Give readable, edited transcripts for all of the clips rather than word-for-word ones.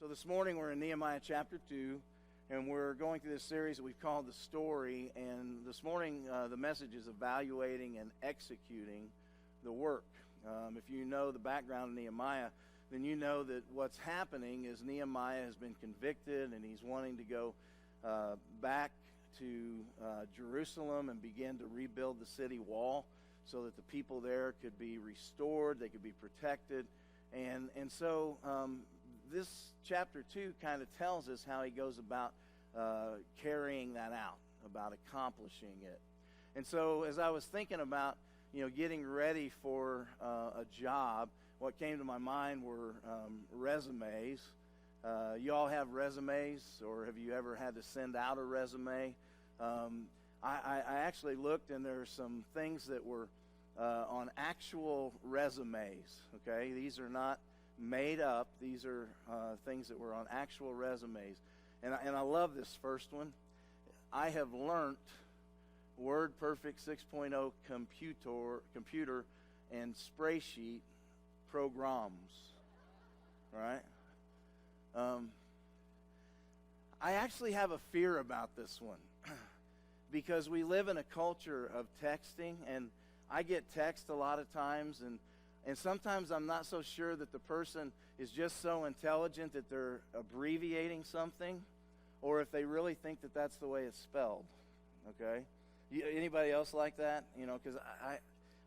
So this morning we're in Nehemiah chapter 2, and we're going through this series that we've called The Story. And this morning the message is evaluating and executing the work. If you know the background of Nehemiah, then you know that what's happening is Nehemiah has been convicted, and he's wanting to go back to Jerusalem and begin to rebuild the city wall so that the people there could be restored, they could be protected. And so this chapter 2 kind of tells us how he goes about carrying that out, about accomplishing it. And so as I was thinking about, getting ready for a job, what came to my mind were resumes. You all have resumes, or have you ever had to send out a resume? I actually looked, and there are some things that were on actual resumes, okay? These are not made up. These are things that were on actual resumes. And I love this first one. I have learned WordPerfect 6.0 computer and spreadsheet programs. Right? I actually have a fear about this one because we live in a culture of texting, and I get text a lot of times, and sometimes I'm not so sure that the person is just so intelligent that they're abbreviating something, or if they really think that that's the way it's spelled. Okay? Anybody else like that? Because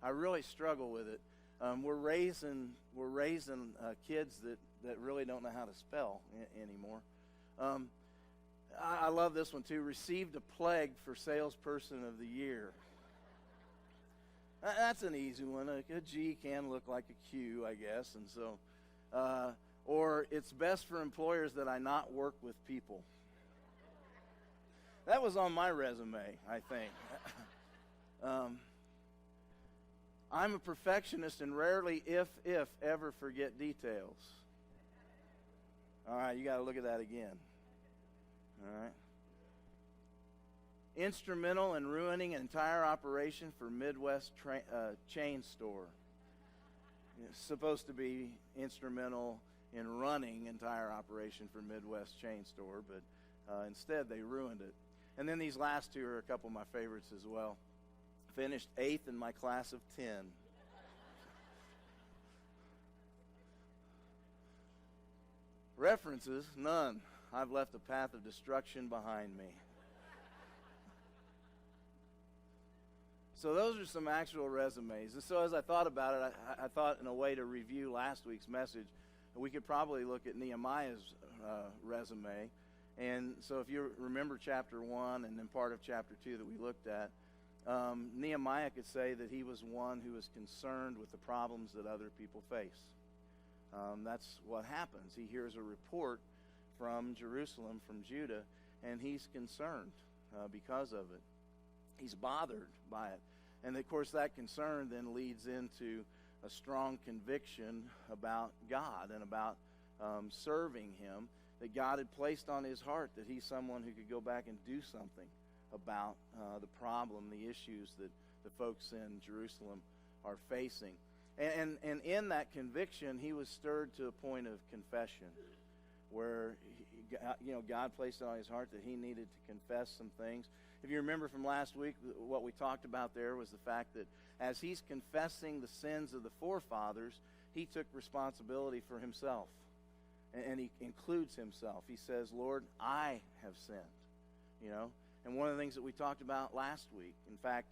I really struggle with it. We're raising kids that really don't know how to spell anymore. I love this one too. Received a plague for salesperson of the year. That's an easy one. A G can look like a Q, I guess, and so, or it's best for employers that I not work with people. That was on my resume, I think. I'm a perfectionist and rarely, if ever, forget details. All right, you got to look at that again. All right. Instrumental in ruining an entire operation for Midwest chain store. It's supposed to be instrumental in running entire operation for Midwest chain store, but instead they ruined it. And then these last two are a couple of my favorites as well. Finished 8th in my class of 10. References, none. I've left a path of destruction behind me. So those are some actual resumes. And so as I thought about it, I thought in a way to review last week's message, we could probably look at Nehemiah's resume. And so if you remember chapter 1 and then part of chapter 2 that we looked at, Nehemiah could say that he was one who was concerned with the problems that other people face. That's what happens. He hears a report from Jerusalem, from Judah, and he's concerned because of it. He's bothered by it. And of course that concern then leads into a strong conviction about God and about serving him, that God had placed on his heart that he's someone who could go back and do something about the problem, the issues that the folks in Jerusalem are facing. And in that conviction, he was stirred to a point of confession where God placed it on his heart that he needed to confess some things. If you remember from last week, what we talked about there was the fact that as he's confessing the sins of the forefathers, he took responsibility for himself. And he includes himself. He says, Lord, I have sinned. And one of the things that we talked about last week, in fact,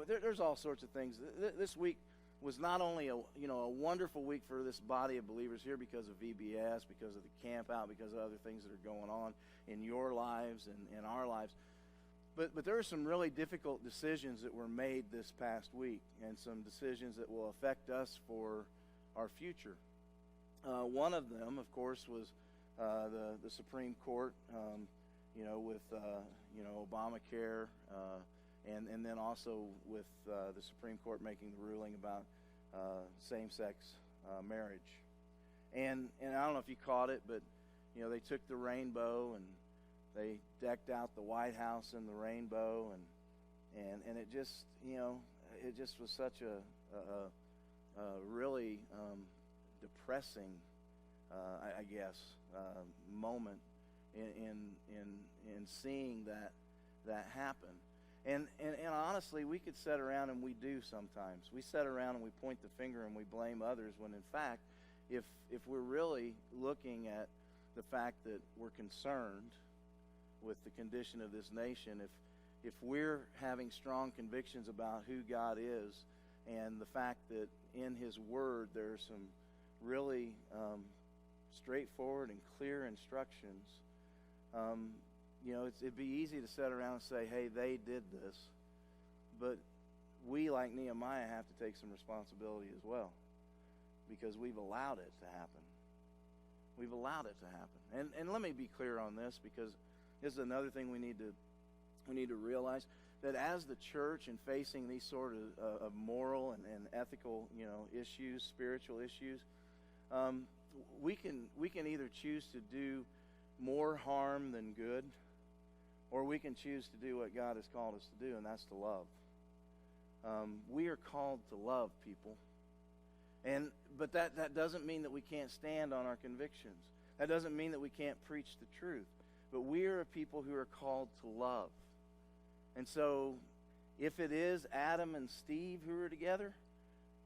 there's all sorts of things. This week was not only a wonderful week for this body of believers here because of VBS, because of the camp out, because of other things that are going on in your lives and in our lives. But there are some really difficult decisions that were made this past week, and some decisions that will affect us for our future. One of them, of course, was the Supreme Court, with Obamacare, and then also with the Supreme Court making the ruling about same-sex marriage. And I don't know if you caught it, but they took the rainbow and they decked out the White House in the rainbow, and it just it just was such a really depressing I guess, moment in seeing that happen. And honestly, we could sit around, and we do sometimes. We sit around and we point the finger and we blame others, when in fact, if we're really looking at the fact that we're concerned with the condition of this nation, if we're having strong convictions about who God is, and the fact that in His Word there's some really straightforward and clear instructions, it'd be easy to sit around and say, hey, they did this. But we, like Nehemiah, have to take some responsibility as well, because we've allowed it to happen. We've allowed it to happen. And let me be clear on this, because this is another thing we need to realize, that as the church, in facing these sort of moral and ethical issues, spiritual issues, we can either choose to do more harm than good, or we can choose to do what God has called us to do, and that's to love. We are called to love people. But that doesn't mean that we can't stand on our convictions. That doesn't mean that we can't preach the truth. But we are a people who are called to love. And so, if it is Adam and Steve who are together,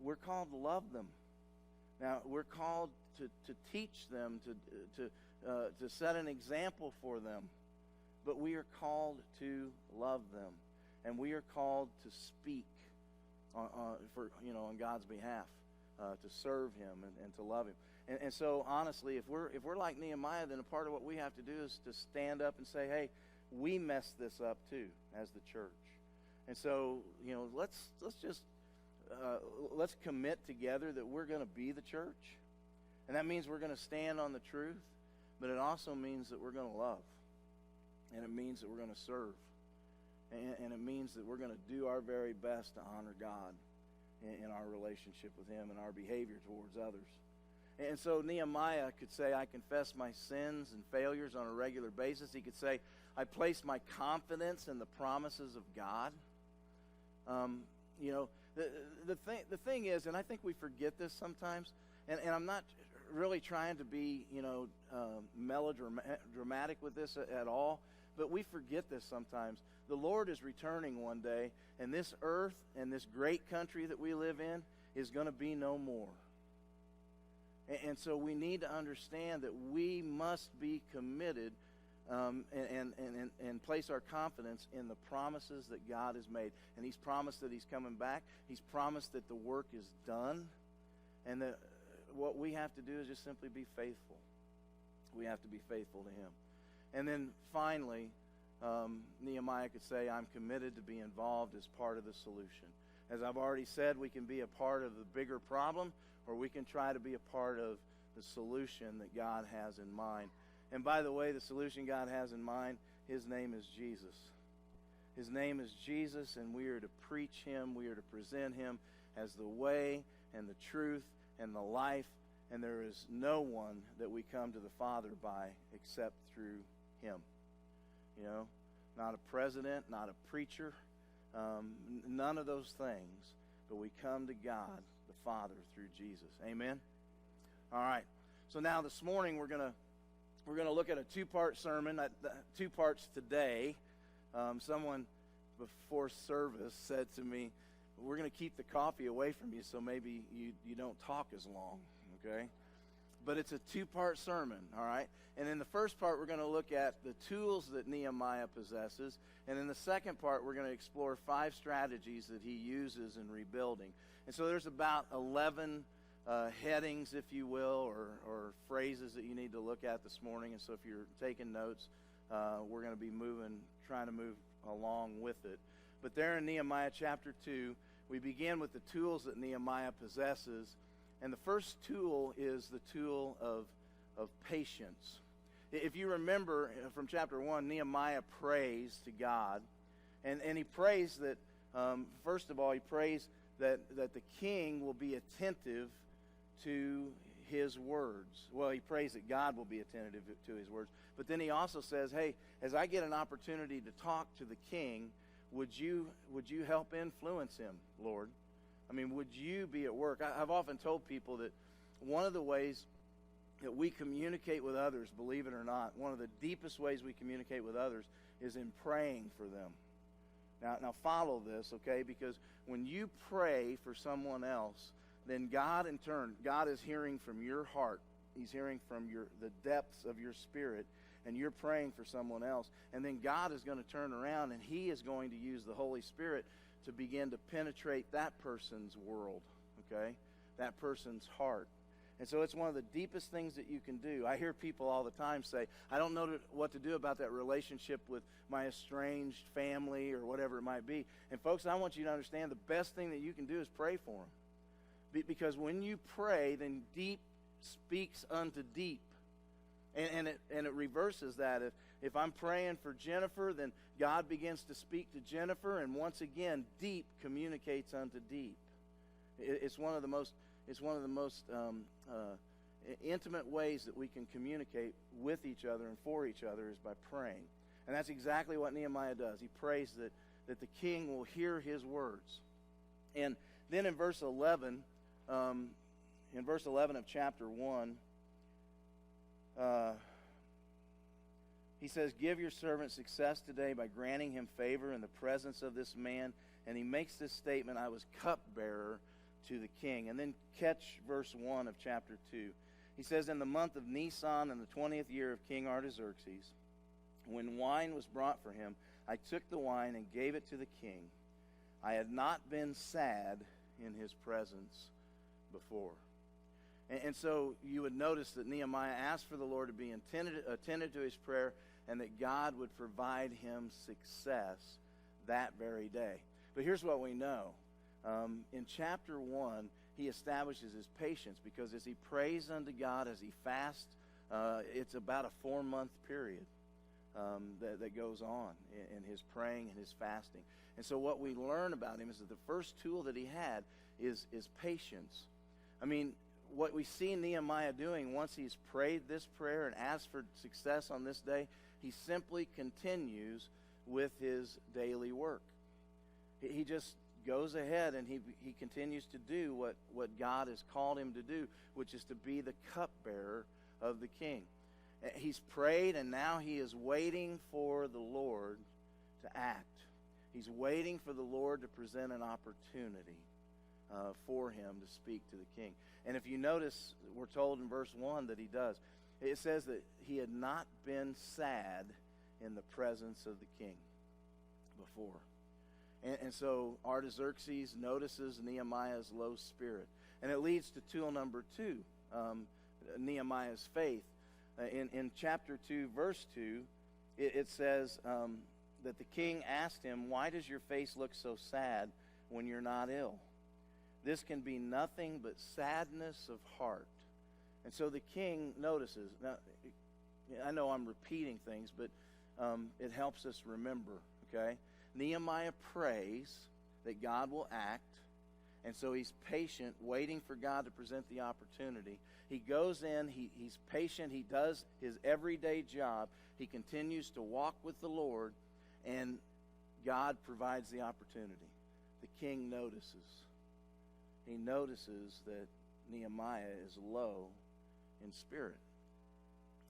we're called to love them. Now, we're called to teach them, to set an example for them. But we are called to love them. And we are called to speak on God's behalf, to serve Him and to love Him. And so, honestly, if we're like Nehemiah, then a part of what we have to do is to stand up and say, hey, we messed this up too as the church. And so, let's commit together that we're going to be the church. And that means we're going to stand on the truth, but it also means that we're going to love. And it means that we're going to serve. And it means that we're going to do our very best to honor God in our relationship with Him and our behavior towards others. And so Nehemiah could say, I confess my sins and failures on a regular basis. He could say, I place my confidence in the promises of God. The thing is, and I think we forget this sometimes, and I'm not really trying to be, melodramatic with this at all, but we forget this sometimes. The Lord is returning one day, and this earth and this great country that we live in is going to be no more. And so we need to understand that we must be committed and place our confidence in the promises that God has made. And He's promised that He's coming back. He's promised that the work is done. And that what we have to do is just simply be faithful. We have to be faithful to Him. And then finally, Nehemiah could say, I'm committed to be involved as part of the solution. As I've already said, we can be a part of the bigger problem, or we can try to be a part of the solution that God has in mind. And by the way, the solution God has in mind, His name is Jesus. His name is Jesus, and we are to preach Him. We are to present Him as the way and the truth and the life. And there is no one that we come to the Father by except through Him. Not a president, not a preacher, none of those things. But we come to God, the Father, through Jesus. Amen? All right. So now this morning we're going to look at a two-part sermon, two parts today. Someone before service said to me, we're going to keep the coffee away from you so maybe you don't talk as long, okay? But it's a two-part sermon, all right? And in the first part, we're going to look at the tools that Nehemiah possesses. And in the second part, we're going to explore 5 strategies that he uses in rebuilding. And so there's about 11 headings, if you will, or phrases that you need to look at this morning. And so if you're taking notes, we're going to be trying to move along with it. But there in Nehemiah chapter 2, we begin with the tools that Nehemiah possesses. And the first tool is the tool of patience. If you remember from chapter 1, Nehemiah prays to God. And he prays that, first of all, he prays that the king will be attentive to his words. Well, he prays that God will be attentive to his words. But then he also says, hey, as I get an opportunity to talk to the king, would you help influence him, Lord? I mean, would you be at work? I've often told people that one of the ways that we communicate with others, believe it or not, one of the deepest ways we communicate with others is in praying for them. Now follow this, okay? Because when you pray for someone else, then God in turn, God is hearing from your heart. He's hearing from the depths of your spirit, and you're praying for someone else. And then God is going to turn around, and He is going to use the Holy Spirit to begin to penetrate that person's world, okay? That person's heart. And so it's one of the deepest things that you can do. I hear people all the time say, I don't know what to do about that relationship with my estranged family or whatever it might be. And folks, I want you to understand the best thing that you can do is pray for them. Because when you pray, then deep speaks unto deep. And it reverses that. If I'm praying for Jennifer, then God begins to speak to Jennifer, and once again, deep communicates unto deep. It's one of the most intimate ways that we can communicate with each other and for each other is by praying. And that's exactly what Nehemiah does. He prays that the king will hear his words. And then in verse 11 of chapter 1, he says, give your servant success today by granting him favor in the presence of this man. And he makes this statement, I was cupbearer to the king. And then catch verse 1 of chapter 2. He says, in the month of Nisan in the 20th year of King Artaxerxes, when wine was brought for him, I took the wine and gave it to the king. I had not been sad in his presence before. And so you would notice that Nehemiah asked for the Lord to be attentive to his prayer and that God would provide him success that very day. But here's what we know. In chapter 1, he establishes his patience because as he prays unto God, as he fasts, it's about a 4-month period that goes on in his praying and his fasting. And so what we learn about him is that the first tool that he had is patience. I mean, what we see Nehemiah doing once he's prayed this prayer and asked for success on this day, he simply continues with his daily work. He just goes ahead and he continues to do what God has called him to do, which is to be the cupbearer of the king. He's prayed, and now he is waiting for the Lord to act. He's waiting for the Lord to present an opportunity for him to speak to the king. And if you notice, we're told in verse 1 that he does. It says that he had not been sad in the presence of the king before. And so Artaxerxes notices Nehemiah's low spirit. And it leads to tool number 2, Nehemiah's faith. In chapter 2, verse 2, it says that the king asked him, why does your face look so sad when you're not ill? This can be nothing but sadness of heart. And so the king notices. Now, I know I'm repeating things, but it helps us remember, okay? Nehemiah prays that God will act, and so he's patient, waiting for God to present the opportunity. He goes in, he's patient, he does his everyday job, he continues to walk with the Lord, and God provides the opportunity. The king notices. He notices that Nehemiah is low in spirit.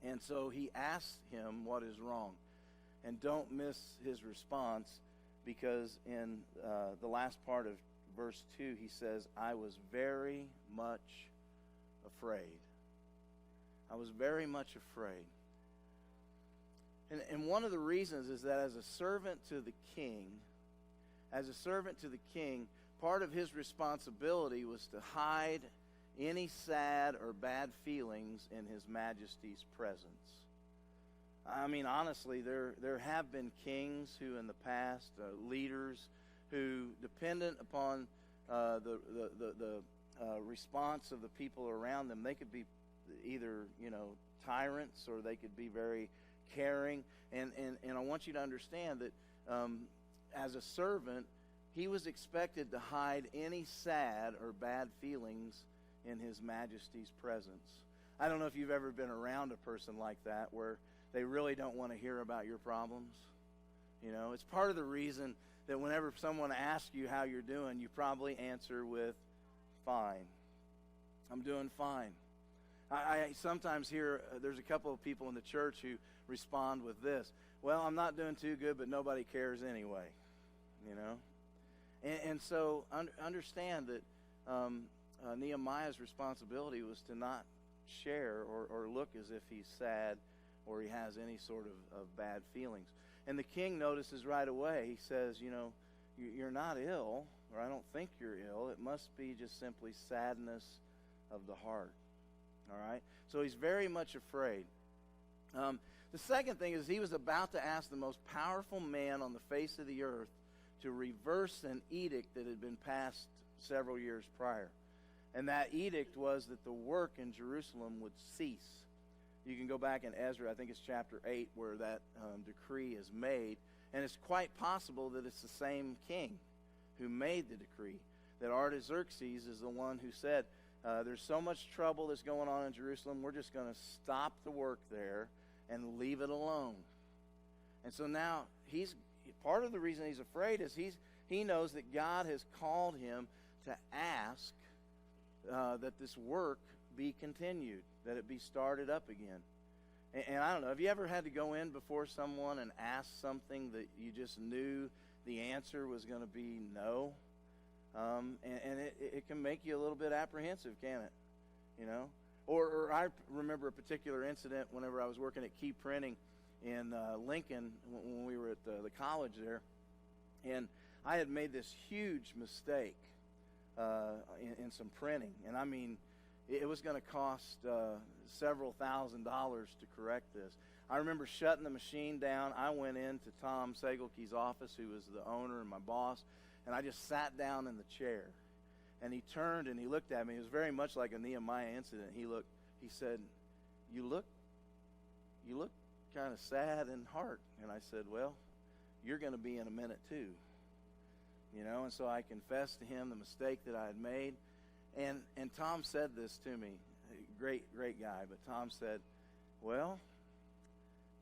And so he asks him what is wrong. And don't miss his response, because in the last part of verse 2, he says, I was very much afraid. I was very much afraid. And one of the reasons is that as a servant to the king, part of his responsibility was to hide any sad or bad feelings in His Majesty's presence. I mean, honestly, there have been kings who in the past, leaders who, dependent upon the response of the people around them, they could be either, tyrants, or they could be very caring. And I want you to understand that as a servant, he was expected to hide any sad or bad feelings in His Majesty's presence. I don't know if you've ever been around a person like that where they really don't want to hear about your problems. It's part of the reason that whenever someone asks you how you're doing, you probably answer with, fine. I'm doing fine. I sometimes hear there's a couple of people in the church who respond with this: well, I'm not doing too good, but nobody cares anyway, you know. And so understand that Nehemiah's responsibility was to not share or look as if he's sad or he has any sort of bad feelings. And the king notices right away. He says, you know, you're not ill, or I don't think you're ill. It must be just simply sadness of the heart. All right? So he's very much afraid. The second thing is he was about to ask the most powerful man on the face of the earth to reverse an edict that had been passed several years prior. And that edict was that the work in Jerusalem would cease. You can go back in Ezra, I think it's chapter 8, where that decree is made. And it's quite possible that it's the same king who made the decree, that Artaxerxes is the one who said, there's so much trouble that's going on in Jerusalem, we're just going to stop the work there and leave it alone. And so now part of the reason he's afraid is he knows that God has called him to ask that this work be continued, that it be started up again. And I don't know, have you ever had to go in before someone and ask something that you just knew the answer was going to be no? And it can make you a little bit apprehensive, can it? You know? Or I remember a particular incident whenever I was working at Key Printing in Lincoln when we were at the college there. And I had made this huge mistake in some printing. And I mean, it was going to cost several $1,000s to correct this. I remember shutting the machine down. I went into Tom Segelke's office, who was the owner and my boss, and I just sat down in the chair. And he turned and he looked at me. It was very much like a Nehemiah incident. He said, you look kind of sad in heart. And I said, well, you're going to be in a minute too. You know, and so I confessed to him the mistake that I had made. And Tom said this to me, great guy, but Tom said, well,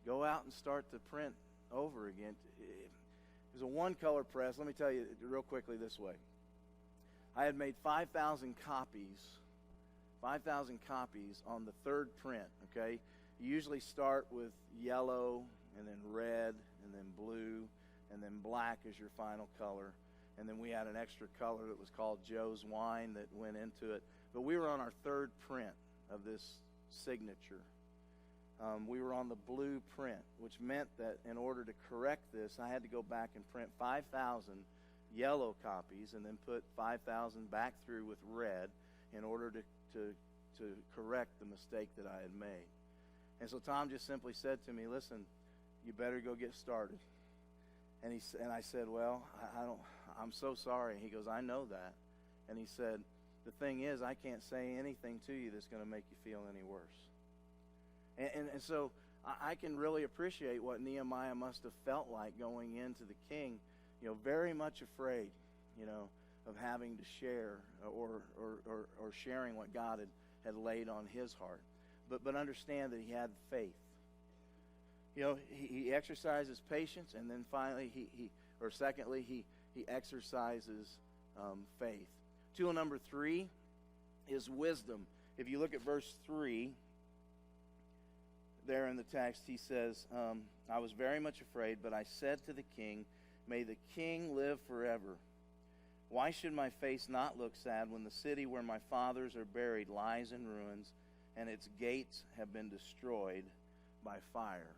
go out and start to print over again. It was a one-color press. Let me tell you real quickly this way. I had made 5,000 copies on the third print, okay? You usually start with yellow and then red and then blue and then black as your final color. And then we had an extra color that was called Joe's Wine that went into it. But we were on our third print of this signature. We were on the blue print, which meant that in order to correct this, I had to go back and print 5,000 yellow copies and then put 5,000 back through with red in order to correct the mistake that I had made. And so Tom just simply said to me, listen, you better go get started. And I said, well, I'm so sorry. He goes, I know that. And he said, the thing is, I can't say anything to you that's going to make you feel any worse. And so I can really appreciate what Nehemiah must have felt like going into the king, you know, very much afraid, you know, of having to share or sharing what God had laid on his heart. But understand that he had faith. You know, he exercises patience, and then finally secondly, he exercises faith. Tool number 3 is wisdom. If you look at verse 3, there in the text, he says, I was very much afraid, but I said to the king, may the king live forever. Why should my face not look sad when the city where my fathers are buried lies in ruins, and its gates have been destroyed by fire?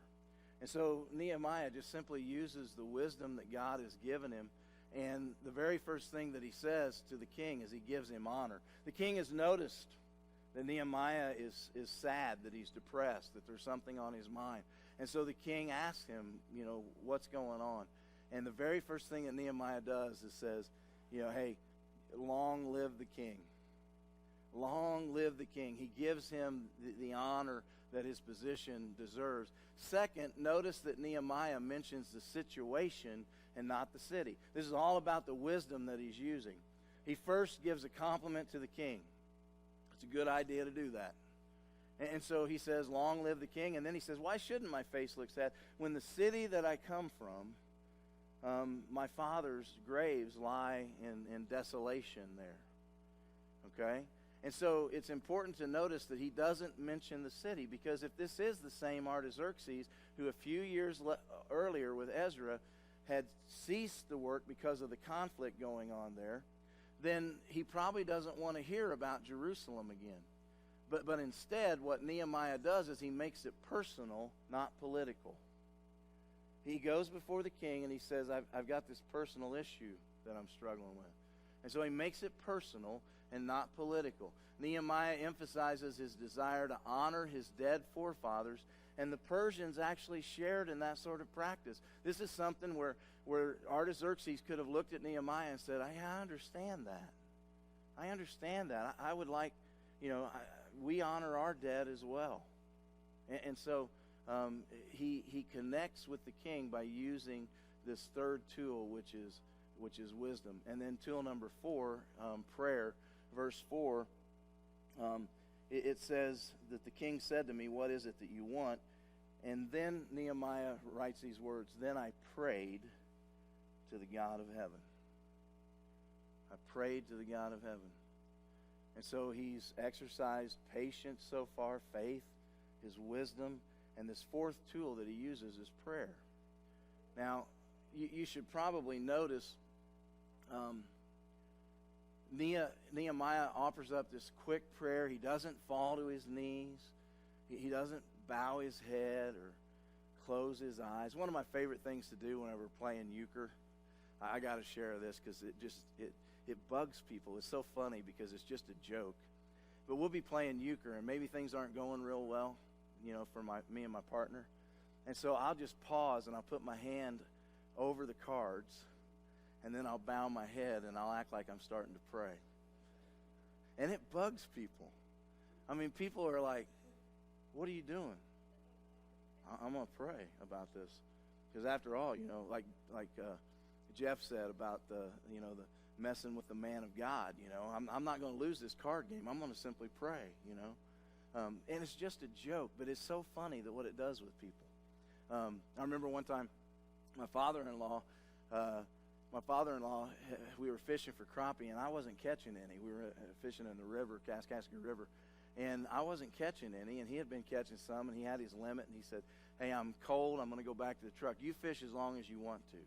And so Nehemiah just simply uses the wisdom that God has given him. And the very first thing that he says to the king is he gives him honor. The king has noticed that Nehemiah is sad, that he's depressed, that there's something on his mind. And so the king asks him, you know, what's going on? And the very first thing that Nehemiah does is says, you know, hey, long live the king. Long live the king. He gives him the honor that his position deserves. Second, notice that Nehemiah mentions the situation and not the city. This is all about the wisdom that he's using. He first gives a compliment to the king. It's a good idea to do that. And so he says, long live the king. And then he says, why shouldn't my face look sad? When the city that I come from, my father's graves lie in desolation there. Okay? And so it's important to notice that he doesn't mention the city, because if this is the same Artaxerxes who a few years earlier with Ezra had ceased the work because of the conflict going on there, then he probably doesn't want to hear about Jerusalem again. But instead, what Nehemiah does is he makes it personal, not political. He goes before the king and he says, I've got this personal issue that I'm struggling with. And so he makes it personal and not political. Nehemiah emphasizes his desire to honor his dead forefathers, and the Persians actually shared in that sort of practice. This is something where Artaxerxes could have looked at Nehemiah and said, I understand that. I understand that. I would like, we honor our dead as well. And so he connects with the king by using this third tool, which is wisdom. And then tool number 4, prayer. Verse 4, it says that the king said to me, what is it that you want? And then Nehemiah writes these words, then I prayed to the God of heaven. I prayed to the God of heaven. And so he's exercised patience so far, faith, his wisdom, and this fourth tool that he uses is prayer. Now, you should probably notice Nehemiah offers up this quick prayer. He doesn't fall to his knees. He doesn't bow his head or close his eyes. One of my favorite things to do whenever we're playing euchre, I got to share this because it bugs people. It's so funny because it's just a joke. But we'll be playing euchre and maybe things aren't going real well, for me and my partner. And so I'll just pause and I'll put my hand over the cards, and then I'll bow my head and I'll act like I'm starting to pray. And it bugs people. I mean, people are like, what are you doing? I'm going to pray about this. Because after all, like Jeff said about the messing with the man of God, I'm not going to lose this card game. I'm going to simply pray, and it's just a joke, but it's so funny that what it does with people. I remember one time my father-in-law, we were fishing for crappie, and I wasn't catching any. We were fishing in the river, Kaskaskia River, and I wasn't catching any, and he had been catching some, and he had his limit, and he said, hey, I'm cold. I'm going to go back to the truck. You fish as long as you want to.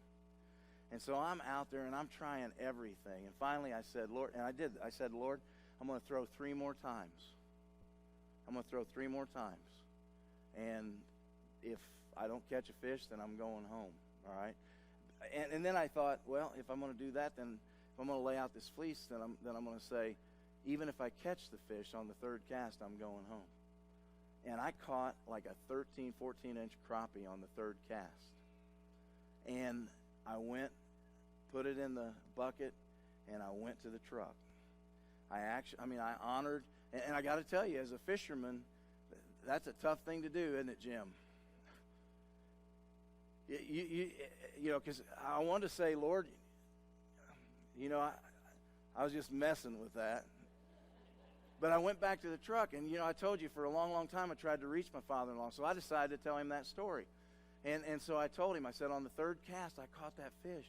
And so I'm out there, and I'm trying everything. And finally I said, Lord, and I did. I said, Lord, I'm going to throw 3 more times. I'm going to throw 3 more times. And if I don't catch a fish, then I'm going home, all right? And then I thought, well, if I'm going to do that, then if I'm going to lay out this fleece, then I'm going to say, even if I catch the fish on the 3rd cast, I'm going home. And I caught like a 13, 14-inch crappie on the 3rd cast. And I went, put it in the bucket, and I went to the truck. I honored, and I got to tell you, as a fisherman, that's a tough thing to do, isn't it, Jim? Because I wanted to say, Lord, I was just messing with that. But I went back to the truck, and, I told you for a long, long time I tried to reach my father-in-law, so I decided to tell him that story. And so I told him, I said, on the 3rd cast, I caught that fish.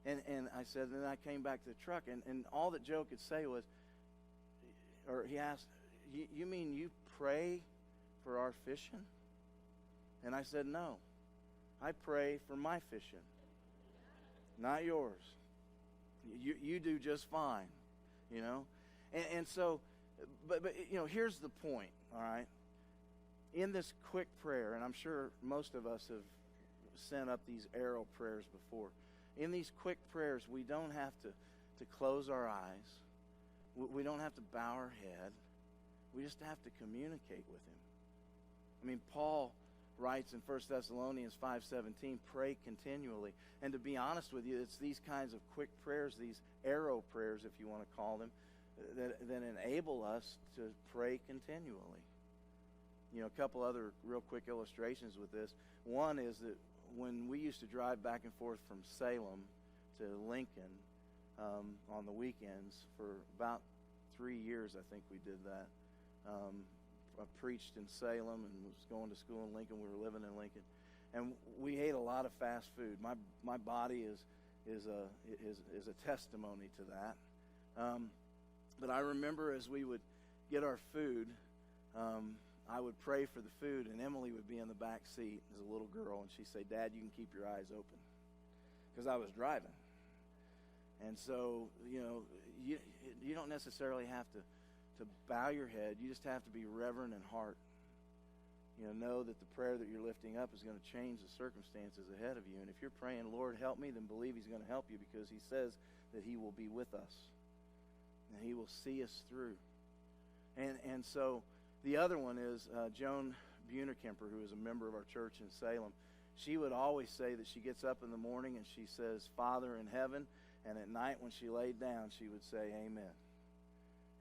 And I said, then I came back to the truck, and all that Joe could say was, or he asked, you mean you pray for our fishing? And I said, no. I pray for my fishing, not yours. You do just fine, And so, but here's the point, all right? In this quick prayer, and I'm sure most of us have sent up these arrow prayers before. In these quick prayers, we don't have to close our eyes. We don't have to bow our head. We just have to communicate with him. I mean, Paul writes in 1 Thessalonians 5:17, pray continually. And to be honest with you, it's these kinds of quick prayers, these arrow prayers, if you want to call them, that enable us to pray continually. A couple other real quick illustrations with this. One is that when we used to drive back and forth from Salem to Lincoln on the weekends for about 3 years, I think we did that. I preached in Salem and was going to school in Lincoln. We were living in Lincoln, and we ate a lot of fast food. My body is a testimony to that. But I remember as we would get our food, I would pray for the food, and Emily would be in the back seat as a little girl, and she'd say, "Dad, you can keep your eyes open," because I was driving. And so, you don't necessarily have to bow your head. You just have to be reverent in heart. Know that the prayer that you're lifting up is going to change the circumstances ahead of you. And if you're praying, "Lord, help me," then believe He's going to help you, because He says that He will be with us and He will see us through. And so the other one is Joan Bunerkemper, who is a member of our church in Salem. She would always say that she gets up in the morning and she says, "Father in heaven," and at night when she laid down, she would say, "Amen."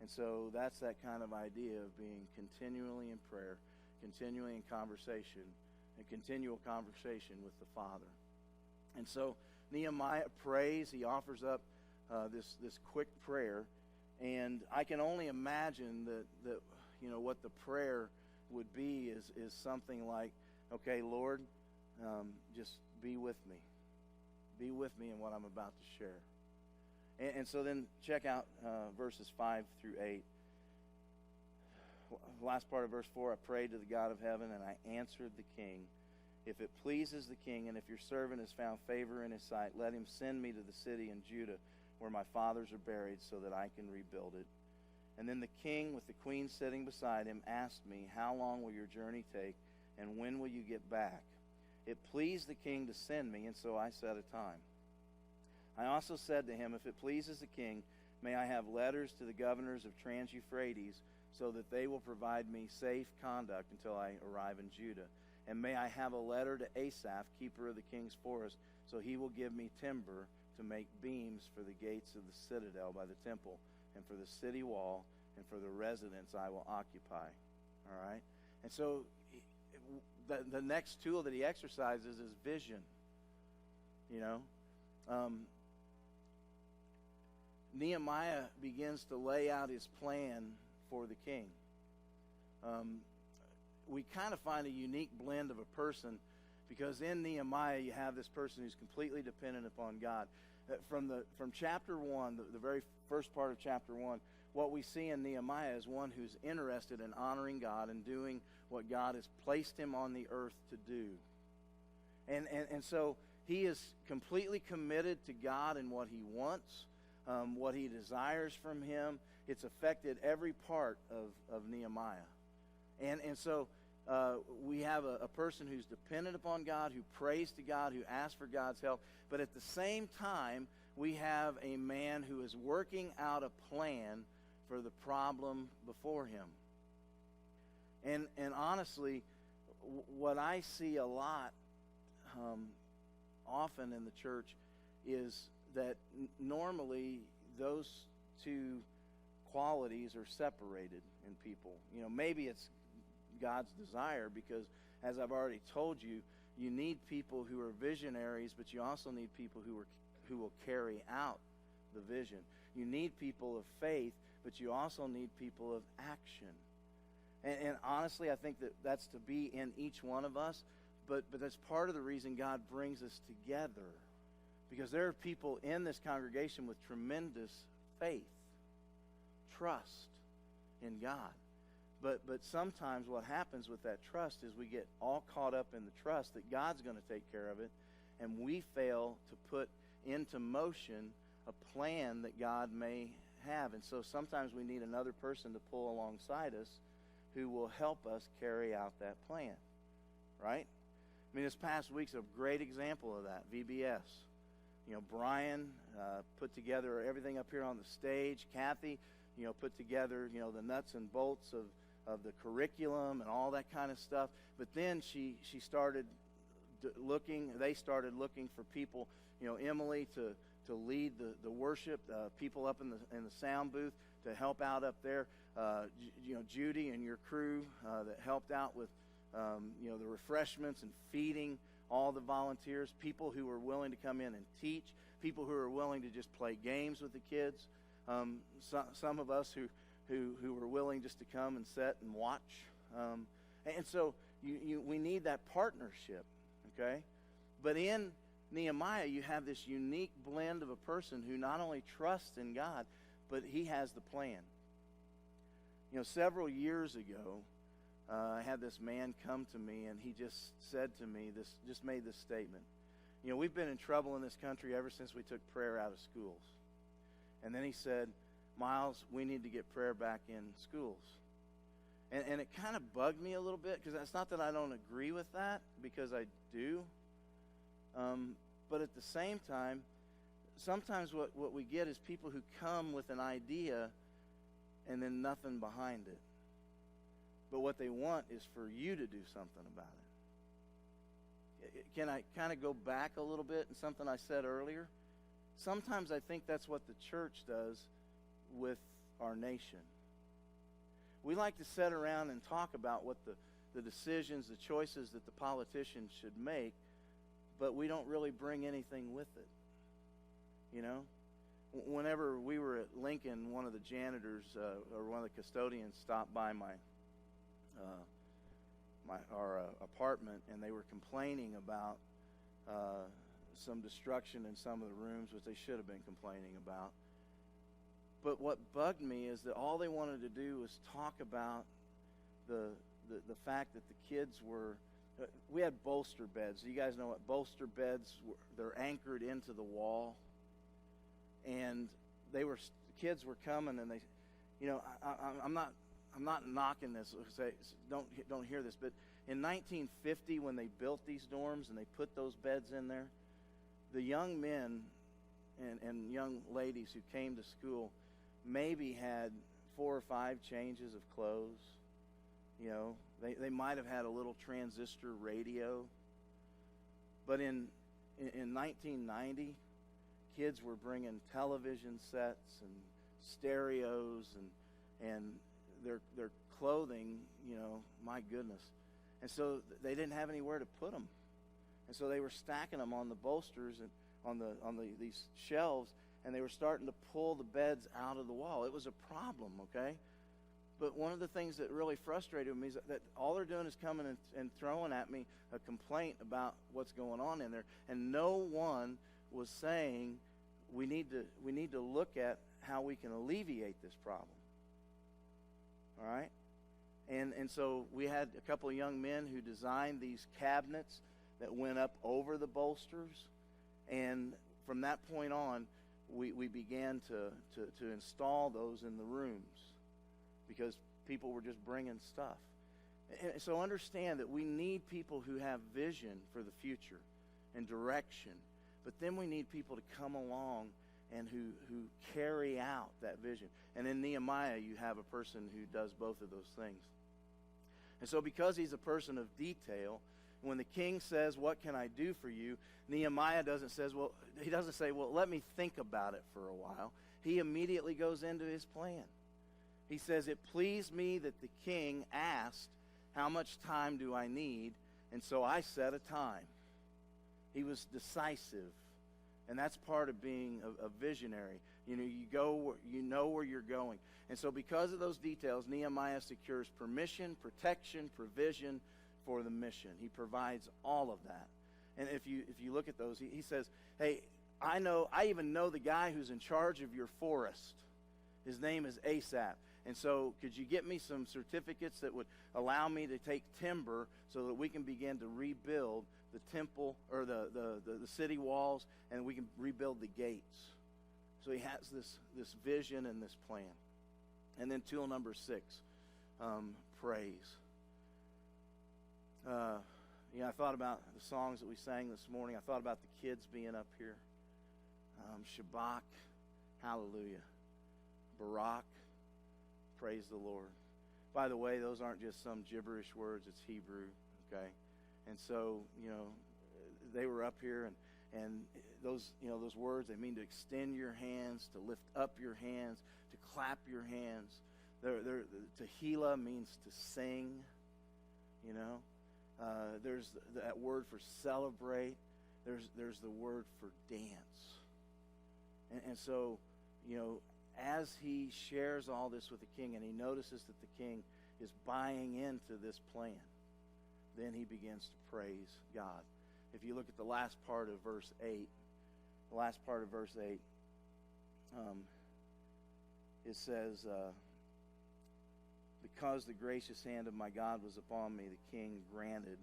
And so that's that kind of idea of being continually in prayer, continually in conversation, and continual conversation with the Father. And so Nehemiah prays. He offers up this quick prayer, and I can only imagine that what the prayer would be is something like, "Okay, Lord, just be with me. Be with me in what I'm about to share." And so then check out verses 5 through 8. Last part of verse 4, "I prayed to the God of heaven, and I answered the king. If it pleases the king, and if your servant has found favor in his sight, let him send me to the city in Judah where my fathers are buried, so that I can rebuild it." And then the king, with the queen sitting beside him, asked me, "How long will your journey take, and when will you get back?" It pleased the king to send me, and so I set a time. I also said to him, "If it pleases the king, may I have letters to the governors of Trans-Euphrates, so that they will provide me safe conduct until I arrive in Judah. And may I have a letter to Asaph, keeper of the king's forest, so he will give me timber to make beams for the gates of the citadel by the temple, and for the city wall, and for the residence I will occupy." All right? And so the next tool that he exercises is vision. Nehemiah begins to lay out his plan for the king. We kind of find a unique blend of a person, because in Nehemiah you have this person who's completely dependent upon God. From chapter 1, the very first part of chapter 1, what we see in Nehemiah is one who's interested in honoring God and doing what God has placed him on the earth to do. And so he is completely committed to God and what he wants, what he desires from him. It's affected every part of Nehemiah. And so we have a person who's dependent upon God, who prays to God, who asks for God's help. But at the same time, we have a man who is working out a plan for the problem before him. And honestly, what I see a lot often in the church is that normally those two qualities are separated in people. Maybe it's God's desire, because as I've already told you, you need people who are visionaries, but you also need people who will carry out the vision. You need people of faith, but you also need people of action. And honestly, I think that's to be in each one of us, but that's part of the reason God brings us together, because there are people in this congregation with tremendous faith, trust in God. But sometimes what happens with that trust is we get all caught up in the trust that God's going to take care of it, and we fail to put into motion a plan that God may have. And so sometimes we need another person to pull alongside us who will help us carry out that plan, right? I mean, this past week's a great example of that, VBS. Brian put together everything up here on the stage. Kathy, put together, the nuts and bolts of the curriculum and all that kind of stuff. But then she started they started looking for people, Emily to lead the worship, people up in the sound booth to help out up there, Judy and your crew that helped out with the refreshments and feeding all the volunteers, people who were willing to come in and teach, people who are willing to just play games with the kids, some of us who were willing just to come and sit and watch. And so we need that partnership, okay? But in Nehemiah, you have this unique blend of a person who not only trusts in God, but he has the plan. Several years ago, I had this man come to me, and he just said to me, just made this statement. We've been in trouble in this country ever since we took prayer out of schools. And then he said, Miles, we need to get prayer back in schools. And it kind of bugged me a little bit, because it's not that I don't agree with that, because I do. But at the same time, sometimes what we get is people who come with an idea and then nothing behind it. But what they want is for you to do something about it. Can I kind of go back a little bit in something I said earlier? Sometimes I think that's what the church does with our nation. We like to sit around and talk about what the decisions, the choices that the politicians should make, but we don't really bring anything with it. Whenever we were at Lincoln, one of the janitors or one of the custodians stopped by our apartment, and they were complaining about some destruction in some of the rooms, which they should have been complaining about. But what bugged me is that all they wanted to do was talk about the fact that the kids were. We had bolster beds. You guys know what bolster beds were? They're anchored into the wall, and kids were coming, and they, I'm not knocking this. Say, don't hear this, but in 1950, when they built these dorms and they put those beds in there, the young men and young ladies who came to school maybe had 4 or 5 changes of clothes. They might have had a little transistor radio. But in 1990, kids were bringing television sets and stereos and their clothing, my goodness. And so they didn't have anywhere to put them. And so they were stacking them on the bolsters and on these shelves, and they were starting to pull the beds out of the wall. It was a problem, okay? But one of the things that really frustrated me is that all they're doing is coming and throwing at me a complaint about what's going on in there, and no one was saying we need to look at how we can alleviate this problem. All right? And so we had a couple of young men who designed these cabinets that went up over the bolsters, and from that point on, we began to install those in the rooms because people were just bringing stuff. And so understand that we need people who have vision for the future and direction, but then we need people to come along and who carry out that vision. And in Nehemiah, you have a person who does both of those things. And so because he's a person of detail, when the king says, "What can I do for you?" Nehemiah doesn't say, well, let me think about it for a while. He immediately goes into his plan. He says, "It pleased me that the king asked, how much time do I need? And so I set a time." He was decisive. And that's part of being a visionary. You know where you're going. And so because of those details, Nehemiah secures permission, protection, provision for the mission. He provides all of that. And if you look at those, he says, "Hey, I even know the guy who's in charge of your forest. His name is Asaph. And so could you get me some certificates that would allow me to take timber so that we can begin to rebuild the temple or the city walls, and we can rebuild the gates?" So he has this vision and this plan. And then tool number 6, praise. I thought about the songs that we sang this morning. I thought about the kids being up here. Shabbat, hallelujah. Barak, praise the Lord. By the way, those aren't just some gibberish words. It's Hebrew, okay? And so, they were up here, and those words, they mean to extend your hands, to lift up your hands, to clap your hands. Tehillah means to sing, There's that word for celebrate. There's the word for dance. And so, as he shares all this with the king, and he notices that the king is buying into this plan, then he begins to praise God. If you look at the last part of verse 8, it says, Because the gracious hand of my God was upon me, the king granted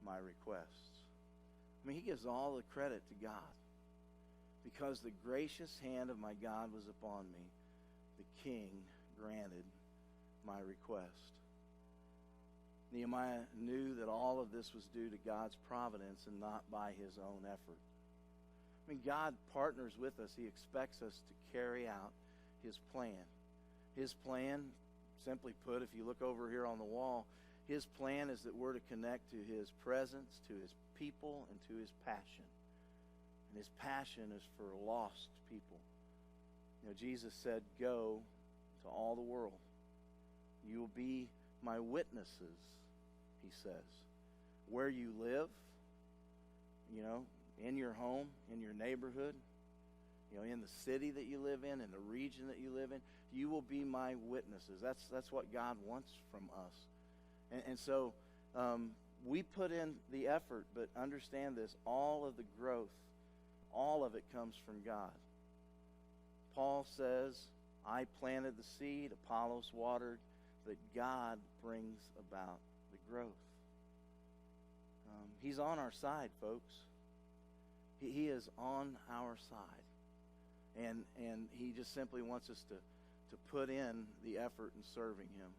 my requests. I mean, he gives all the credit to God. Because the gracious hand of my God was upon me, the king granted my request. Nehemiah knew that all of this was due to God's providence and not by his own effort. I mean, God partners with us. He expects us to carry out his plan. His plan, simply put, if you look over here on the wall, his plan is that we're to connect to his presence, to his people, and to his passion. And his passion is for lost people. You know, Jesus said, "Go to all the world. You will be my witnesses," he says. Where you live, you know, in your home, in your neighborhood, you know, in the city that you live in the region that you live in, you will be my witnesses. That's what God wants from us. And so we put in the effort, but understand this, all of the growth, all of it comes from God. Paul says, "I planted the seed, Apollos watered, but God brings about the growth." He's on our side, folks. He is on our side. And he just simply wants us to put in the effort in serving him.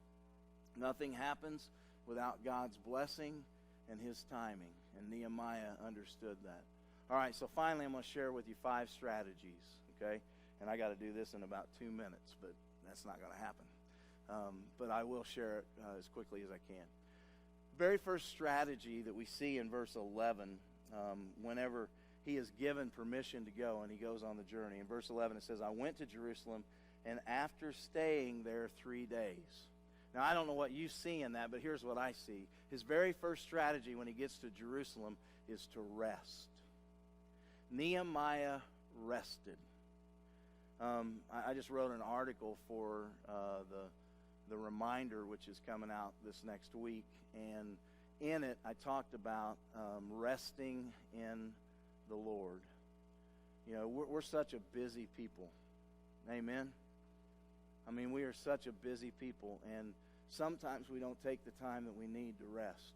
Nothing happens without God's blessing and his timing. And Nehemiah understood that. All right, so finally I'm going to share with you 5 strategies, okay? And I got to do this in about 2 minutes, but that's not going to happen. But I will share it as quickly as I can. Very first strategy that we see in verse 11, whenever he is given permission to go and he goes on the journey. In verse 11 it says, "I went to Jerusalem, and after staying there 3 days." Now, I don't know what you see in that, but here's what I see. His very first strategy when he gets to Jerusalem is to rest. Nehemiah rested. I just wrote an article for the Reminder, which is coming out this next week, and in it I talked about resting in the Lord. You know, we're such a busy people. Amen? I mean, we are such a busy people, and sometimes we don't take the time that we need to rest.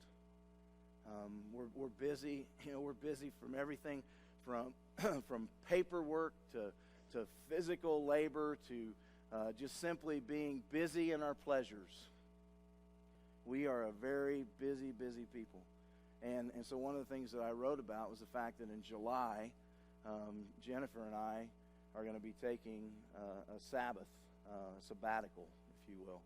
We're busy. You know, we're busy from everything from from paperwork to physical labor to just simply being busy in our pleasures. We are a very busy people. And so one of the things that I wrote about was the fact that in July, Jennifer and I are going to be taking a sabbatical, if you will.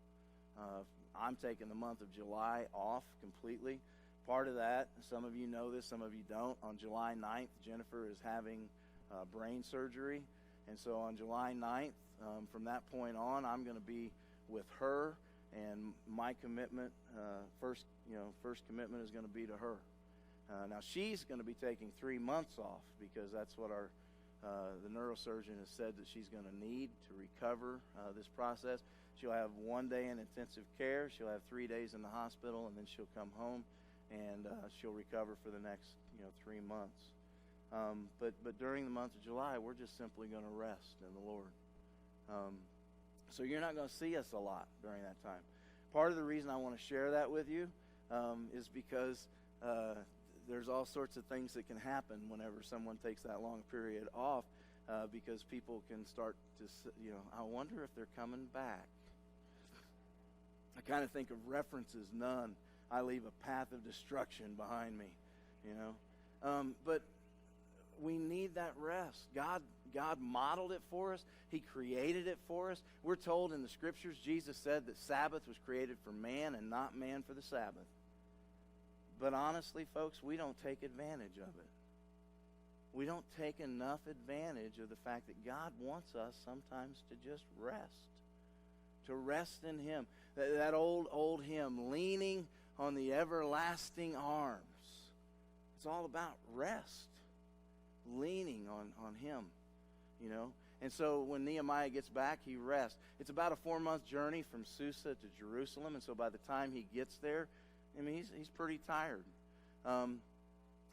I'm taking the month of July off completely. Part of that, some of you know this, some of you don't. On July 9th, Jennifer is having brain surgery. And so on July 9th, from that point on, I'm going to be with her. And my commitment, first commitment is going to be to her. Now she's going to be taking 3 months off because that's what the neurosurgeon has said that she's going to need to recover this process. She'll have 1 day in intensive care. She'll have 3 days in the hospital, and then she'll come home and she'll recover for the next 3 months. But during the month of July, we're just simply going to rest in the Lord. So you're not going to see us a lot during that time. Part of the reason I want to share that with you is because there's all sorts of things that can happen whenever someone takes that long period off, because people can start to, I wonder if they're coming back. I kind of think of references, none. I leave a path of destruction behind me, But we need that rest. God modeled it for us. He created it for us. We're told in the Scriptures, Jesus said that Sabbath was created for man and not man for the Sabbath. But honestly, folks, we don't take advantage of it. We don't take enough advantage of the fact that God wants us sometimes to just rest. To rest in Him. That old hymn, leaning on the everlasting arms. It's all about rest. Leaning on Him, And so when Nehemiah gets back, he rests. It's about a 4-month journey from Susa to Jerusalem, and so by the time he gets there, he's pretty tired.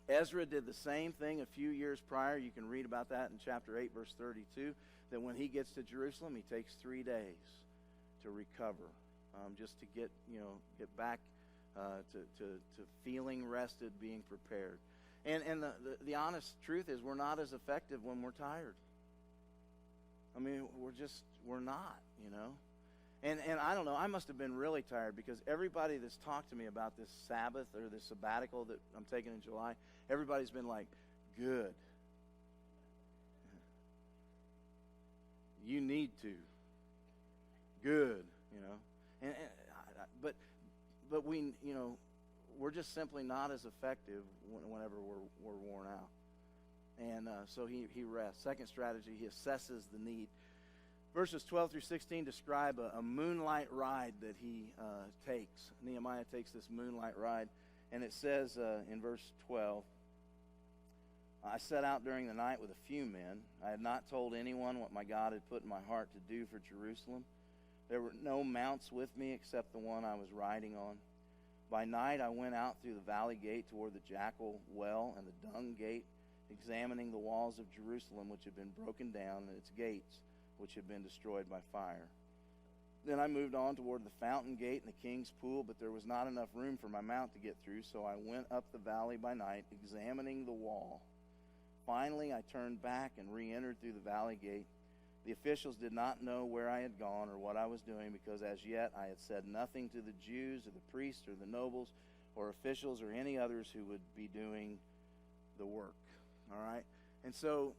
Ezra did the same thing a few years prior. You can read about that in chapter 8, verse 32, that when he gets to Jerusalem, he takes 3 days to recover just to get back to feeling rested, being prepared. And the honest truth is, we're not as effective when we're tired. I mean, we're not, And I don't know, I must have been really tired, because everybody that's talked to me about this Sabbath or this sabbatical that I'm taking in July, everybody's been like, good. You need to. Good, But we, we're just simply not as effective whenever we're worn out. And so he rests. Second strategy, he assesses the need. Verses 12 through 16 describe a moonlight ride that he takes. Nehemiah takes this moonlight ride, and it says in verse 12, I set out during the night with a few men. I had not told anyone what my God had put in my heart to do for Jerusalem. There were no mounts with me except the one I was riding on. By night I went out through the valley gate toward the jackal well and the dung gate, examining the walls of Jerusalem which had been broken down and its gates which had been destroyed by fire. Then I moved on toward the fountain gate and the king's pool, but there was not enough room for my mount to get through, so I went up the valley by night, examining the wall. Finally, I turned back and re-entered through the valley gate. The officials did not know where I had gone or what I was doing, because as yet I had said nothing to the Jews or the priests or the nobles or officials or any others who would be doing the work. All right? And so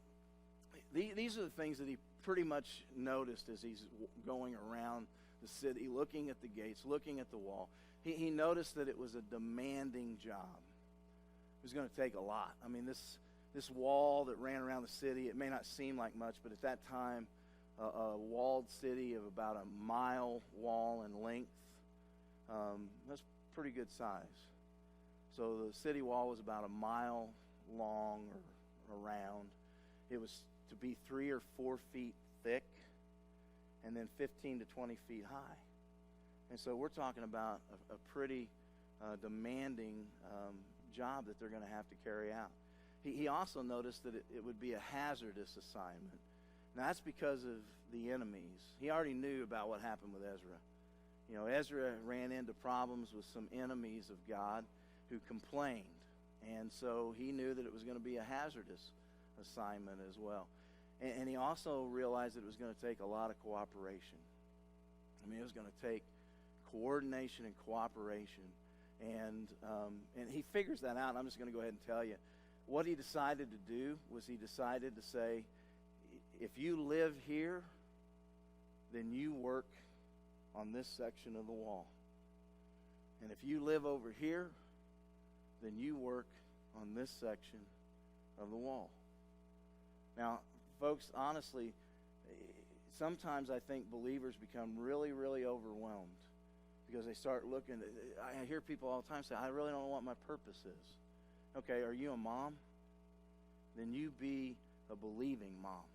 these are the things that he pretty much noticed as he's going around the city, looking at the gates, looking at the wall. He noticed that it was a demanding job. It was going to take a lot. I mean, this wall that ran around the city, it may not seem like much, but at that time, a walled city of about a mile wall in length, that's pretty good size. So the city wall was about a mile long or around. It was to be 3 or 4 feet thick and then 15 to 20 feet high. And so we're talking about a pretty demanding job that they're going to have to carry out. He also noticed that it would be a hazardous assignment. Now, that's because of the enemies. He already knew about what happened with Ezra. Ezra ran into problems with some enemies of God who complained. And so he knew that it was going to be a hazardous assignment as well. And he also realized that it was going to take a lot of cooperation. I mean, it was going to take coordination and cooperation. And he figures that out. I'm just going to go ahead and tell you. What he decided to do was he decided to say, if you live here, then you work on this section of the wall. And if you live over here, then you work on this section of the wall. Now, folks, honestly, sometimes I think believers become really, really overwhelmed because they start looking. I hear people all the time say, I really don't know what my purpose is. Okay, are you a mom? Then you be a believing mom.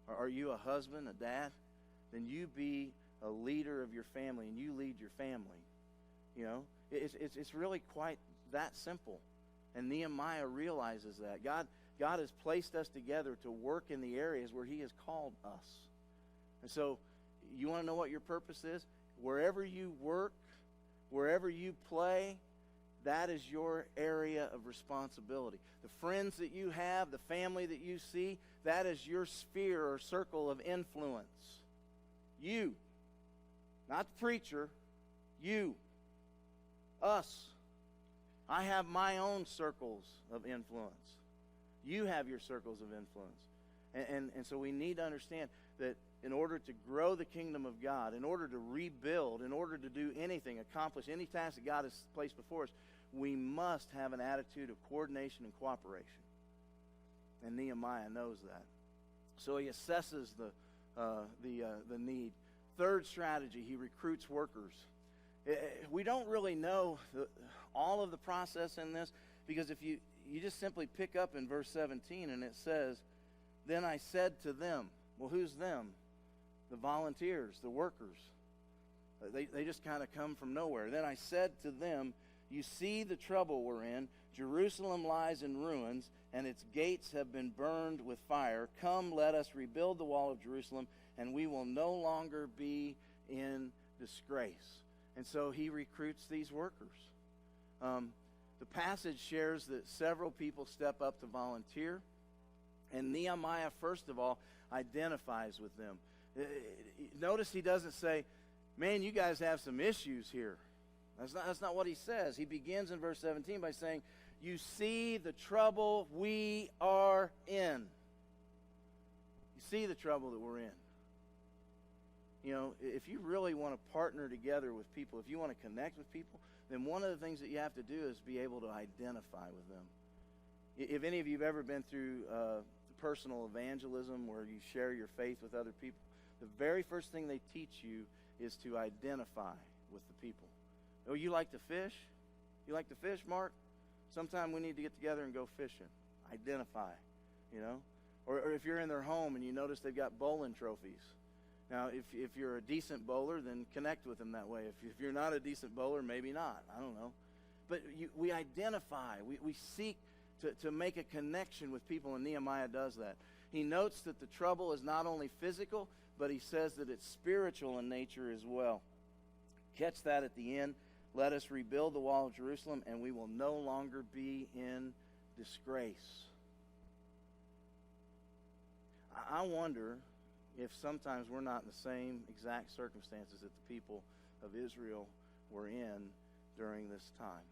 Or are you a husband, a dad? Then you be a leader of your family and you lead your family. It's really quite that simple. And Nehemiah realizes that. God has placed us together to work in the areas where he has called us. And so, you want to know what your purpose is? Wherever you work, wherever you play, that is your area of responsibility. The friends that you have, the family that you see, that is your sphere or circle of influence. You. Not the preacher. You. Us. I have my own circles of influence. You have your circles of influence. And so we need to understand that in order to grow the kingdom of God, in order to rebuild, in order to do anything, accomplish any task that God has placed before us, we must have an attitude of coordination and cooperation. And Nehemiah knows that. So he assesses the need. Third strategy, he recruits workers. We don't really know all of the process in this, because if you just simply pick up in verse 17 and it says, then I said to them. Well, who's them? The volunteers, the workers. They just kind of come from nowhere. Then I said to them, you see the trouble we're in. Jerusalem lies in ruins, and its gates have been burned with fire. Come, let us rebuild the wall of Jerusalem, and we will no longer be in disgrace. And so he recruits these workers. The passage shares that several people step up to volunteer. And Nehemiah, first of all, identifies with them. Notice he doesn't say, man, you guys have some issues here. That's not what he says. He begins in verse 17 by saying, you see the trouble we are in. You see the trouble that we're in. You know, if you really want to partner together with people, if you want to connect with people, then one of the things that you have to do is be able to identify with them. If any of you have ever been through personal evangelism where you share your faith with other people, the very first thing they teach you is to identify with the people. Oh, you like to fish? You like to fish, Mark? Sometime we need to get together and go fishing. Identify, you know? Or if you're in their home and you notice they've got bowling trophies. Now, if you're a decent bowler, then connect with them that way. If you're not a decent bowler, maybe not. I don't know. But we identify. We seek to make a connection with people, and Nehemiah does that. He notes that the trouble is not only physical, but he says that it's spiritual in nature as well. Catch that at the end. Let us rebuild the wall of Jerusalem, and we will no longer be in disgrace. I wonder if sometimes we're not in the same exact circumstances that the people of Israel were in during this time.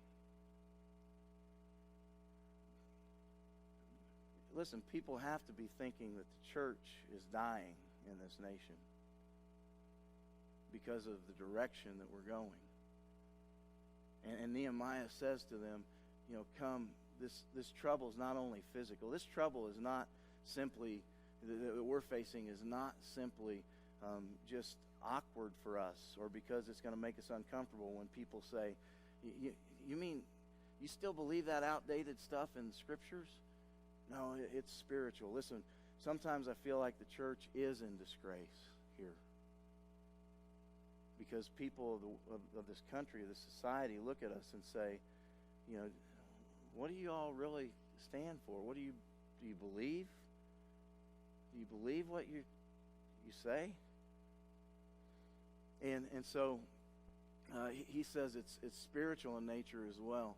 Listen, people have to be thinking that the church is dying in this nation because of the direction that we're going. And Nehemiah says to them, you know, come, this trouble is not only physical. This trouble is not simply, that we're facing is not simply just awkward for us or because it's going to make us uncomfortable when people say, you mean you still believe that outdated stuff in the scriptures? No, it's spiritual. Listen, sometimes I feel like the church is in disgrace here because people of this country, of this society, look at us and say, you know, what do you all really stand for? What do you believe? Do you believe what you say? And so he says it's spiritual in nature as well.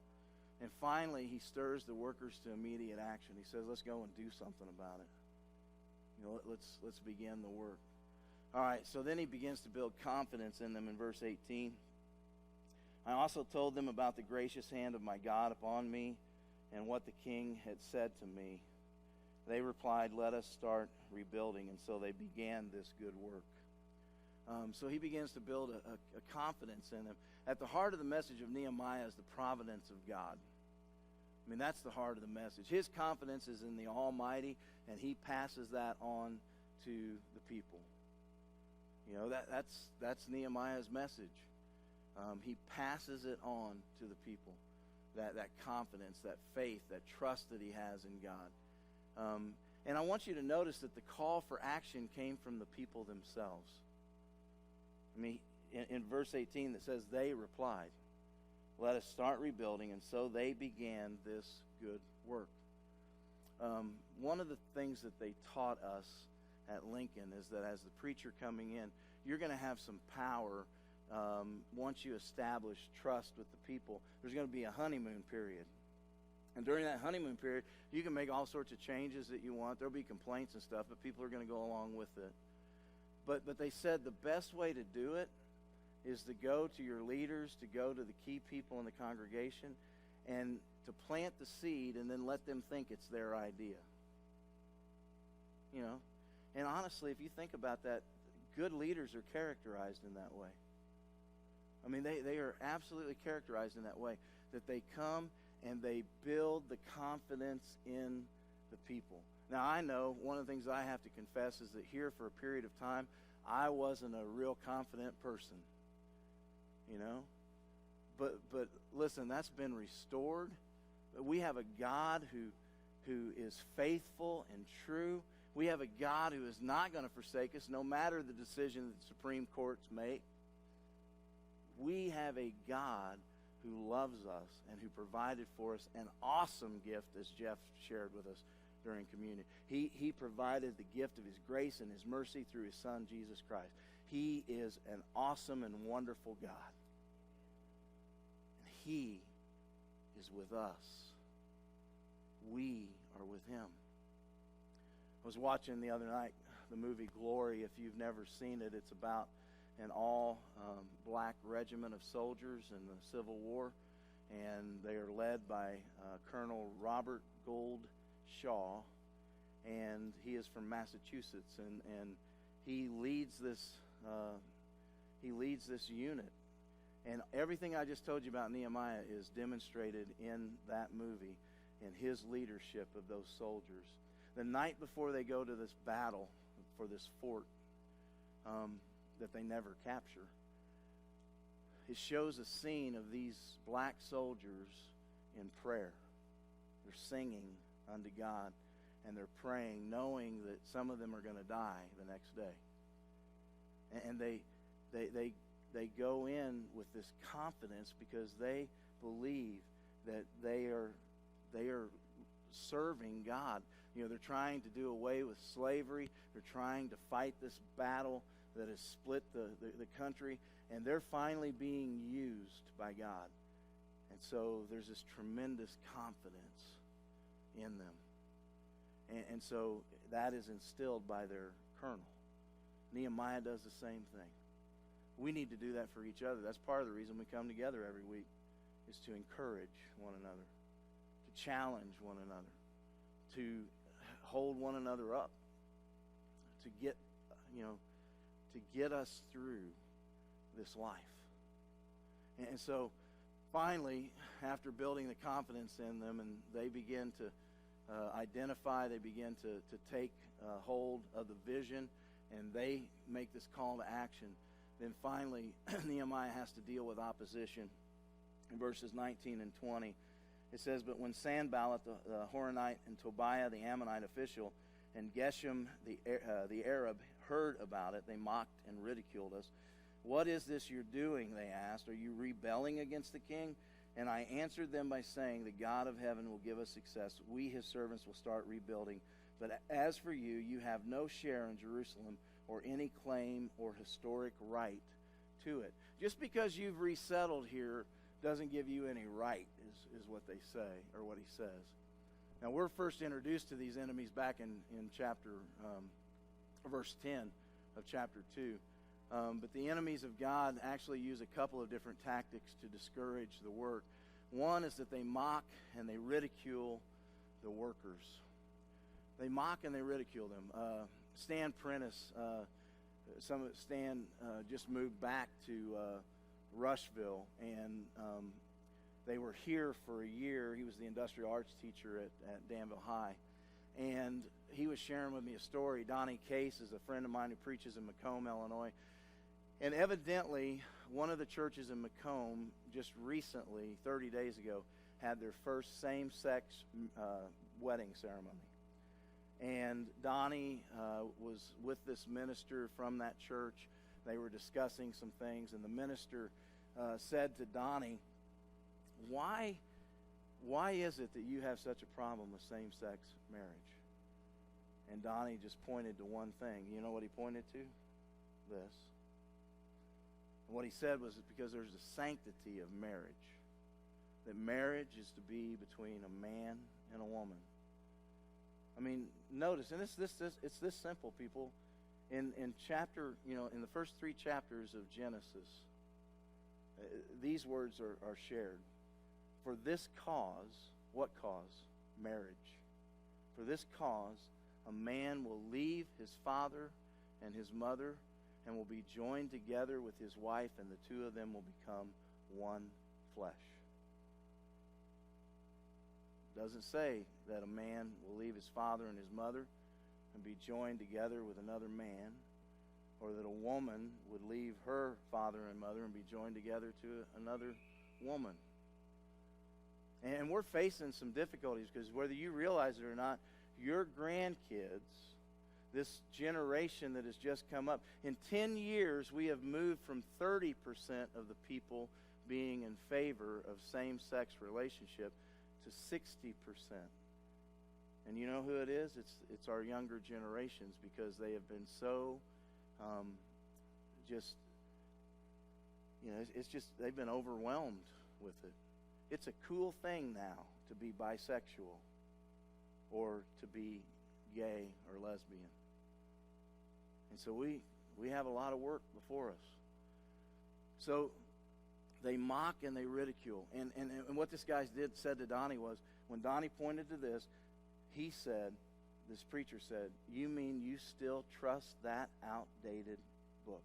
And finally, he stirs the workers to immediate action. He says, let's go and do something about it. You know, let's begin the work. All right, so then he begins to build confidence in them in verse 18. I also told them about the gracious hand of my God upon me and what the king had said to me. They replied, let us start rebuilding. And so they began this good work. So he begins to build a confidence in them. At the heart of the message of Nehemiah is the providence of God. I mean, that's the heart of the message. His confidence is in the Almighty, and he passes that on to the people. You know, that's Nehemiah's message. He passes it on to the people. That confidence, that faith, that trust that he has in God. And I want you to notice that the call for action came from the people themselves. I mean, in verse 18 it says, they replied, let us start rebuilding, and so they began this good work. One of the things that they taught us at Lincoln is that as the preacher coming in, you're going to have some power once you establish trust with the people. There's going to be a honeymoon period. And during that honeymoon period, you can make all sorts of changes that you want. There'll be complaints and stuff, but people are going to go along with it. But they said the best way to do it is to go to your leaders, to go to the key people in the congregation, and to plant the seed and then let them think it's their idea. You know? And honestly, if you think about that, good leaders are characterized in that way. I mean, they are absolutely characterized in that way, that they come and they build the confidence in the people. Now, I know one of the things I have to confess is that here for a period of time, I wasn't a real confident person, you know. But listen, that's been restored. We have a God who is faithful and true. We have a God who is not going to forsake us, no matter the decision that the Supreme Courts make. We have a God who loves us and who provided for us an awesome gift, as Jeff shared with us during communion. He provided the gift of his grace and his mercy through his Son, Jesus Christ. He is an awesome and wonderful God. And He is with us. We are with Him. I was watching the other night the movie Glory. If you've never seen it, it's about an all-black regiment of soldiers in the Civil War, and they are led by Colonel Robert Gould Shaw, and he is from Massachusetts, and he leads this unit. And everything I just told you about Nehemiah is demonstrated in that movie, in his leadership of those soldiers. The night before they go to this battle for this fort that they never capture, it shows a scene of these black soldiers in prayer. They're singing unto God, and they're praying, knowing that some of them are going to die the next day. And they go in with this confidence because they believe that they are serving God. You know, they're trying to do away with slavery. They're trying to fight this battle that has split the country, and they're finally being used by God. And so there's this tremendous confidence in them. And so that is instilled by their colonel. Nehemiah does the same thing. We need to do that for each other. That's part of the reason we come together every week, is to encourage one another, to challenge one another, to hold one another up, to get us through this life. And so finally, after building the confidence in them, and they begin to identify, they begin to take hold of the vision, and they make this call to action, then finally Nehemiah has to deal with opposition. In verses 19 and 20, it says, "But when Sanballat the Horonite and Tobiah the Ammonite official and Geshem the Arab heard about it, they mocked and ridiculed us. 'What is this you're doing?' they asked. 'Are you rebelling against the king?' And I answered them by saying, 'The God of heaven will give us success. We, his servants, will start rebuilding. But as for you, you have no share in Jerusalem or any claim or historic right to it.'" Just because you've resettled here doesn't give you any right, is what they say, or what he says. Now, we're first introduced to these enemies back in verse 10 of chapter 2. But the enemies of God actually use a couple of different tactics to discourage the work. One is that they mock and they ridicule the workers. They mock and they ridicule them. Stan Prentice, Stan just moved back to Rushville, and they were here for a year. He was the industrial arts teacher at Danville High. And he was sharing with me a story. Donnie Case is a friend of mine who preaches in Macomb, Illinois. And evidently, one of the churches in Macomb just recently, 30 days ago, had their first same-sex wedding ceremony. And Donnie was with this minister from that church. They were discussing some things, and the minister said to Donnie, why is it that you have such a problem with same-sex marriage? And Donnie just pointed to one thing. You know what he pointed to? This. And what he said was because there's a sanctity of marriage. That marriage is to be between a man and a woman. I mean, notice, and it's this simple, people. In chapter, in the first 3 chapters of Genesis, these words are shared. For this cause, what cause? Marriage. For this cause, a man will leave his father and his mother and will be joined together with his wife, and the two of them will become one flesh. It doesn't say that a man will leave his father and his mother and be joined together with another man, or that a woman would leave her father and mother and be joined together to another woman. And we're facing some difficulties because whether you realize it or not, your grandkids, this generation that has just come up, in 10 years we have moved from 30% of the people being in favor of same-sex relationship to 60%. And you know who it is? It's our younger generations, because they have been so just, it's just, they've been overwhelmed with it. It's a cool thing now to be bisexual or to be gay or lesbian. And so we have a lot of work before us. So they mock and they ridicule. And what this guy said to Donnie was, when Donnie pointed to this, this preacher said, "You mean you still trust that outdated book?"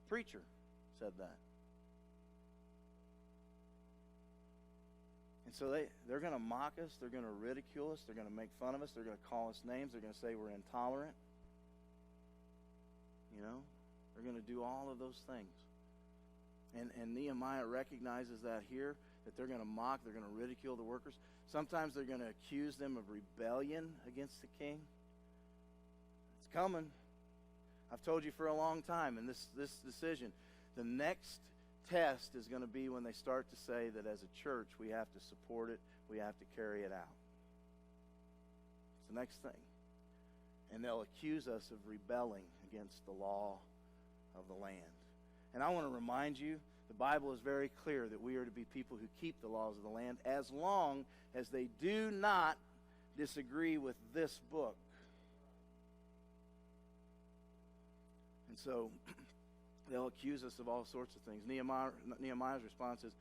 Preacher said that. And so they're going to mock us. They're going to ridicule us. They're going to make fun of us. They're going to call us names. They're going to say we're intolerant. They're going to do all of those things. And Nehemiah recognizes that here, that they're going to mock, they're going to ridicule the workers. Sometimes they're going to accuse them of rebellion against the king. It's coming. I've told you for a long time, and this decision, the next test is going to be when they start to say that as a church we have to support it, we have to carry it out. It's the next thing. And they'll accuse us of rebelling against the law of the land. And I want to remind you, the Bible is very clear that we are to be people who keep the laws of the land as long as they do not disagree with this book. And so they'll accuse us of all sorts of things. Nehemiah's response is,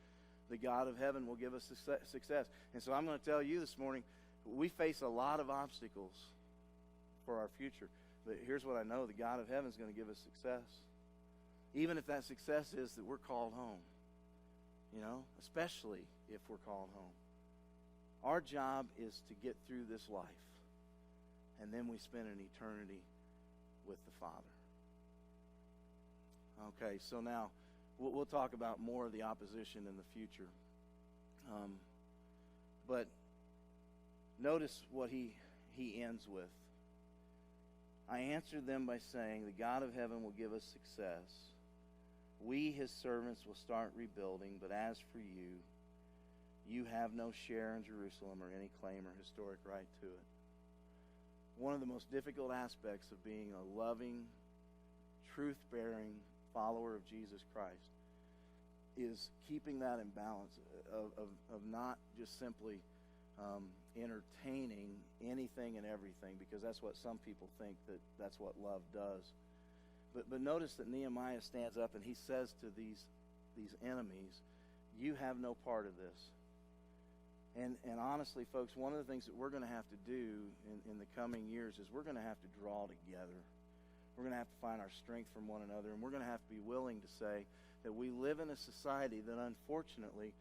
the God of heaven will give us success. And so I'm going to tell you this morning, we face a lot of obstacles for our future. But here's what I know, the God of heaven is going to give us success. Even if that success is that we're called home. Especially if we're called home. Our job is to get through this life. And then we spend an eternity with the Father. Okay, so now we'll talk about more of the opposition in the future. But notice what he ends with. I answered them by saying, the God of heaven will give us success. We, his servants, will start rebuilding, but as for you, you have no share in Jerusalem or any claim or historic right to it. One of the most difficult aspects of being a loving, truth-bearing follower of Jesus Christ is keeping that in balance of not just simply entertaining anything and everything, because that's what some people think that's what love does. But notice that Nehemiah stands up and he says to these enemies, you have no part of this. And honestly, folks, one of the things that we're going to have to do in the coming years is we're going to have to draw together. We're going to have to find our strength from one another, and we're going to have to be willing to say that we live in a society that unfortunately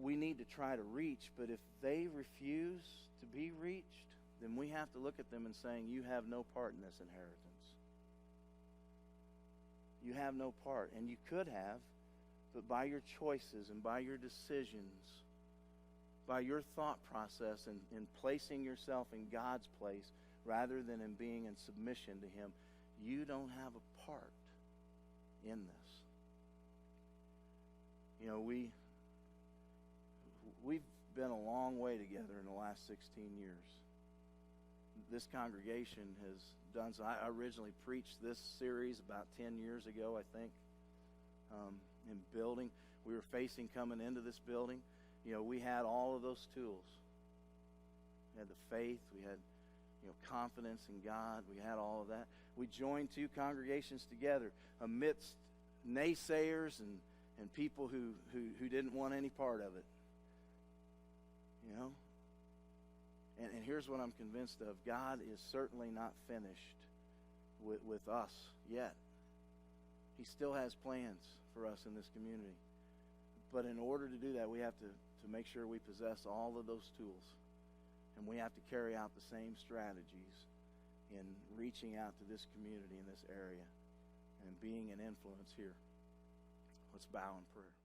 we need to try to reach, but if they refuse to be reached, then we have to look at them and saying, you have no part in this inheritance. You have no part, and you could have, but by your choices and by your decisions, by your thought process and in placing yourself in God's place rather than in being in submission to Him, you don't have a part in this. We've been a long way together in the last 16 years. This congregation has done so. I originally preached this series about 10 years ago, I think, in building. We were facing coming into this building. We had all of those tools. We had the faith. We had, confidence in God. We had all of that. We joined two congregations together amidst naysayers and people who didn't want any part of it. And here's what I'm convinced of. God is certainly not finished with us yet. He still has plans for us in this community. But in order to do that, we have to make sure we possess all of those tools. And we have to carry out the same strategies in reaching out to this community in this area and being an influence here. Let's bow in prayer.